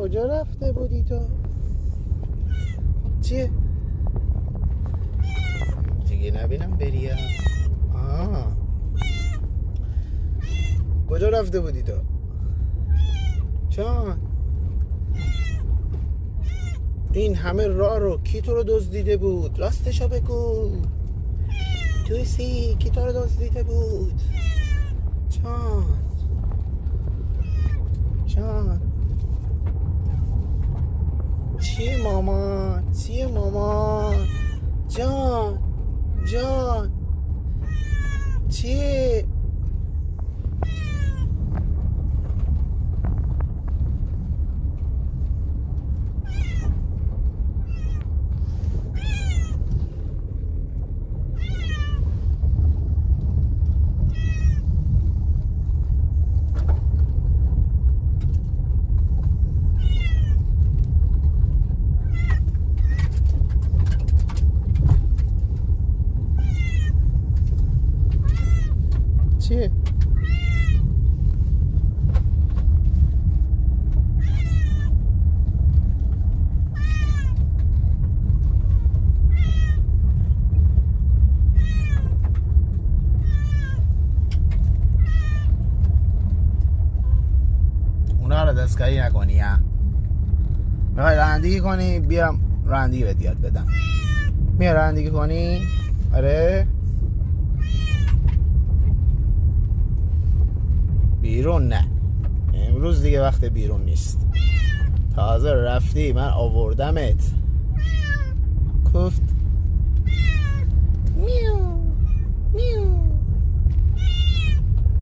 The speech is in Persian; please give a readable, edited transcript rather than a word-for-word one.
کجا رفته بودی تو؟ چیه؟ دیگه نبینم بریم. کجا رفته بودی تو؟ چان این همه راه رو کی تو رو دزدیده بود؟ راستشو بگو تویسی، کی تو رو دزدیده بود؟ جان چیه مامان؟ چیه مامان؟ جان چیه؟ چیه؟ اونا رو دستکاری نکنی ها. میخوای رانندگی کنی بیام رانندگی بهت یاد بدم. میای رانندگی کنی؟ آره بیرون نه، امروز دیگه وقت بیرون نیست. تازه رفتی من آوردمت. گفت